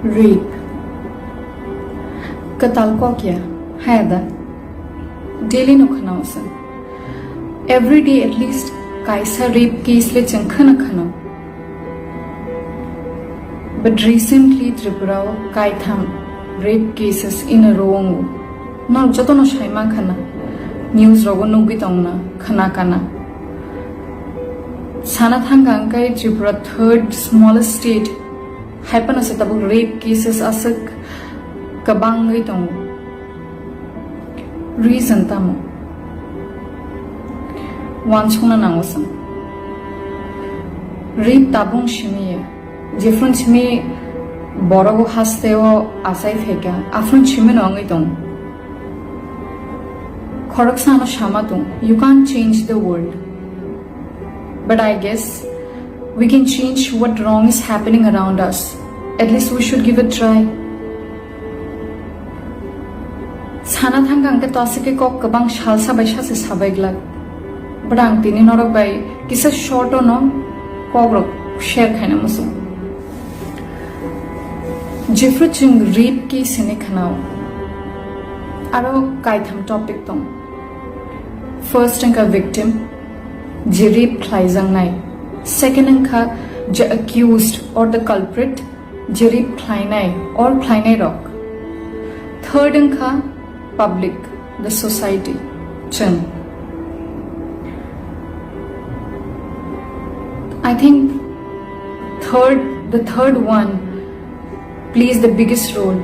Rape. Katal ko kya? Hayada. Daily no khana usan. Every day at least kaisa rape case le changkhana khana. But recently Tripura kaitham rape cases in a row. No joto no shaima khana. News rogo no bitongna khana kana. Sanathang Gankai Tripura third smallest state. Happen as a rape cases asak kabangai tongo. Reason tamo. Wanchuna nangosam. Rape tabung shimiye. Different shimi borogo hasteo asai feka. Afron shimi nongai tongo. Koraksano shamatung. You can't change the world. But I guess we can change what wrong is happening around us. At least we should give it a try. Sana thanggang ke tosike kok kabang shalsa baisha se sabaiglag. But ang tini norok bai kisa short o no kogrok share khaina musu. Jeffrey Chung rape case sine khanao. Aro kaitham topic tong. First angka victim. Je rape khlaizang nai. Second angka je accused or the culprit je rape khlainai or khlainai rock. Third angka public, the society. Chen. I think the third one plays the biggest role.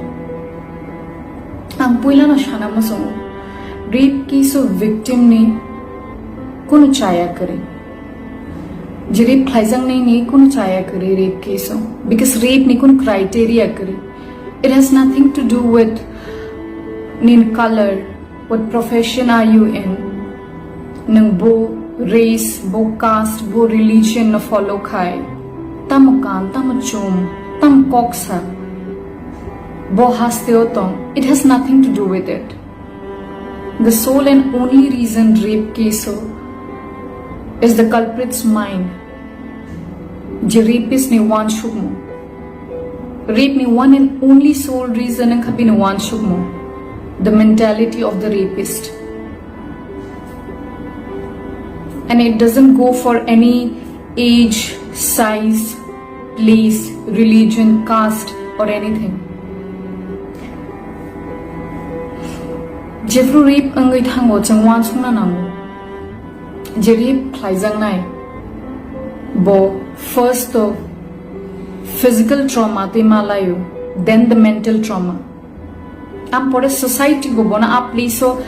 Ang puila no shana masong rape case of victim ni kuno chaya kare. Je rape khlaizang ni kuno chaya kare rape case ho. Because rape ni kuno criteria kare. It has nothing to do with nin color, what profession are you in, nang bo race, bo caste, bo religion na follow khai, tam kan, tam chum, tam koksa, bo hasteo tong. It has nothing to do with it. The sole and only reason rape case is the culprit's mind. Je rapist ni wan shugmo. Rape ni one and only sole reason ang kabi ni wan shugmo. The mentality of the rapist. And it doesn't go for any age, size, place, religion, caste or anything. Jeffrey rape angai thango changwan sungna nango. Je rape khlaizang nai. Bo first to physical trauma te malayo, then the mental trauma. Am pore society go bona a place ho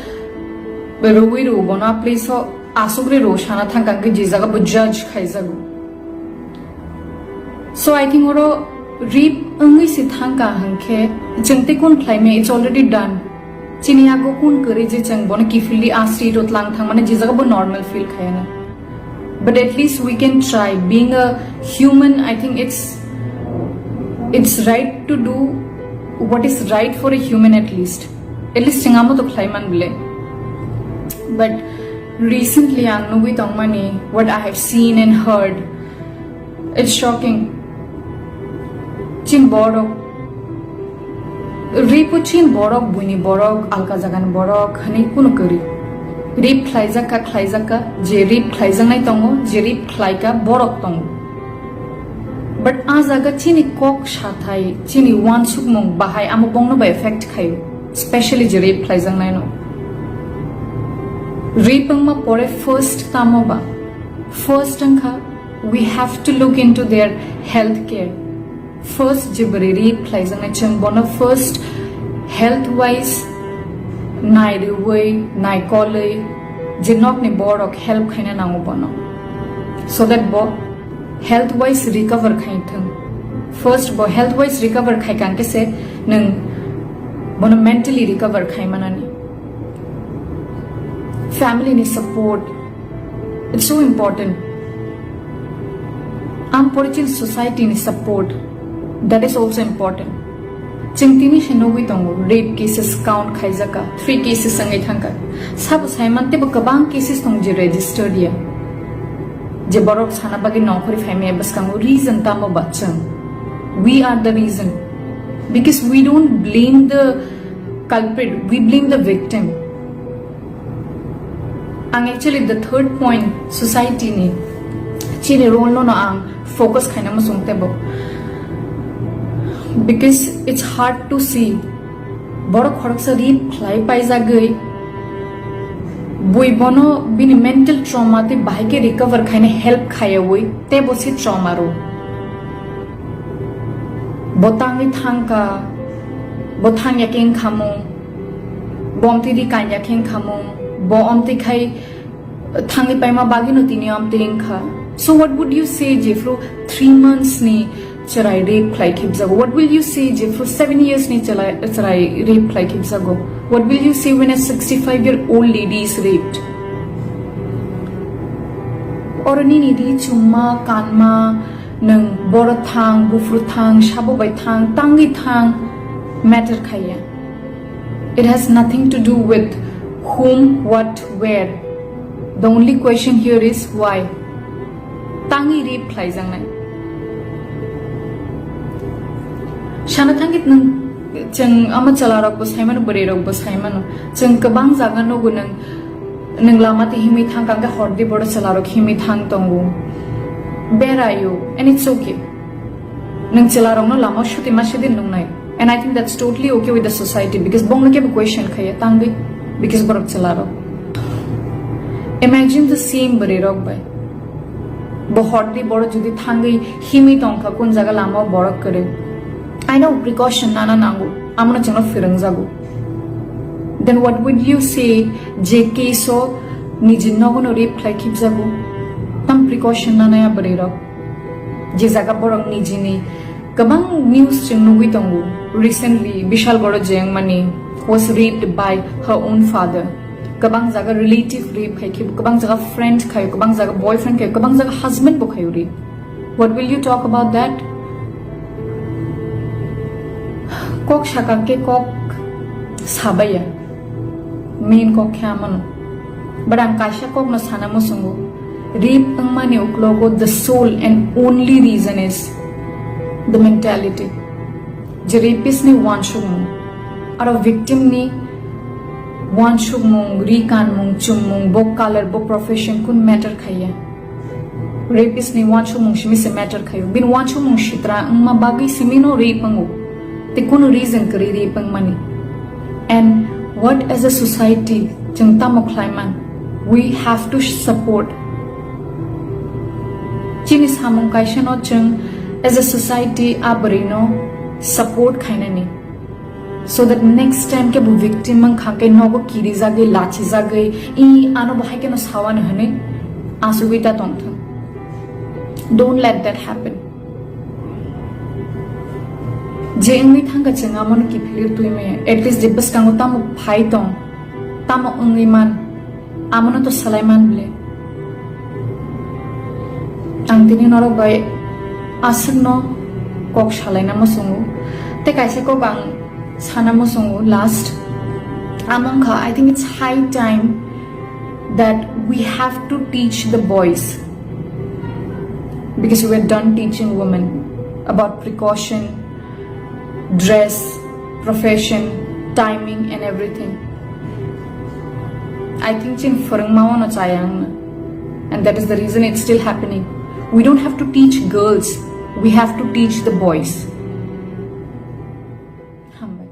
beroi ro bona place ho asugre ro shana thangkang ke jizaga bo judge khaizago. So I think oro rape angai si thangka hangkhe jengte kon khlaime it's already done. Chiniya go kun kare je chang bona kifili asri rot lang thang mane jizaga bo normal feel khayana. But at least we can try. Being a human, I think it's right to do what is right for a human at least. At least chingamo to klaiman bile. But recently ang nuwi tong mani what I have seen and heard, it's shocking. Chin borok rape chin borok buni borok alka jagan borok hani kuno kari. Rape khlaizaka je rape khlaizang nai tongo je rape khlaika borok tongo. But as aga chini kok shathai chini wan sukmong bahai amo bongno by effect khayo, especially je rape khlaizang nai no. Rape ma pore first tamo ba. First angka we have to look into their health care. First je rape khlaizang nai chang bona first health wise nai reway nai kolei je nok ni borok help khaina nango bono. So that bo health wise recover khai thang. First bo health wise recover khai kan ke se nang bono mentally recover khai manani. Family ni support, it's so important. Am porichin society ni support, that is also important. Chingtini shenogi tongo rape cases count khaizaka 3 cases sangai thangka sab saimante bo kabang cases tong je registered ya je borok sana bagi nokori family bas kango reason tamo bachang we are the reason because we don't blame the culprit, we blame the victim. And actually the third point, society ni chini role no ang focus kaina masung tebo, because it's hard to see boro khorak sa ri phlai pai jagai boi bono bini mental trauma te bahai ke recover kaina help khaya woi te bosi trauma ro botangi thangka botang yaking khamo bomti di kan yaking khamo bo omti khai thangi paima bagi no tini omti kha. So what would you say jefro 3 months ni charai rape khai khibzago? What will you say jefro 7 years ni charai rape khai khibzago? What will you say when a 65-year-old lady is raped? Orani ni di chumma kanma nang bor thang bufru thang shabo bai thang tangi thang matter khaya. It has nothing to do with whom, what, where. The only question here is why. Tangi rape phlai jangnai. Shana thangit nang chang ama chalarok bos haiman borerok bos haiman chang kabang jaga no gunang nang lama ti himi thang kanga hordi bor chalarok himi thang tongu. Where are you? And it's okay. Nang chalarok no lama shuti masidin nung nai. And I think that's totally okay with the society, because bong na ke question khaya tangi because borok chalarok. Imagine the same borerok bai. Bohordi boro jodi thangai himi tongka kun jaga lama borok kare. I know precaution nana nangu amna chano firang jago. Then what would you say JK so nijin nogono rape like hip jago? Tam precaution nana ya borerok. Je jaga borok nijini kabang news cheng nugui tongu. Recently Bishal Goro Jengmani was raped by her own father. Kabang jaga relative rape khai kabang jaga friend khai kabang jaga boyfriend khai kabang jaga husband bo khai rape. What will you talk about that? Kok shakake kok sabaya main kok khamano but am kasha kok no sana mo sungo rape angmane uklogo the sole and only reason is the mentality. Je rapist ni wan shugmo or a victim ni wan shugmong rikan mong chumong bo color bo profession kun matter khaya. Rapist ni wan shugmong shimi se matter khayo bin wan shugmong shitra ma bagi simino rape ango te kono reason kari rape ang mani. And what as a society jang tamo klaiman we have to support chinis hamong kaisa no jang as a society abrino support khaina ni, so that next time ke bu victim mang khake nogo kiri jage lachi jage I ano bahai ke no sawan hane asubita tongtha. Don't let that happen. Je ngi thanga chenga mon ki phir tui me at least dibas kango tamo phai tong tamo ngi man amono to salaiman ble ang tini noro bai asno kok shalai na masungu te kaise ko bang sana masungu last among kha. I think it's high time that we have to teach the boys, because we are done teaching women about precaution, dress, profession, timing and everything. I think chin farang mawa na chayang na, and that is the reason it's still happening. We don't have to teach girls, we have to teach the boys. Humble.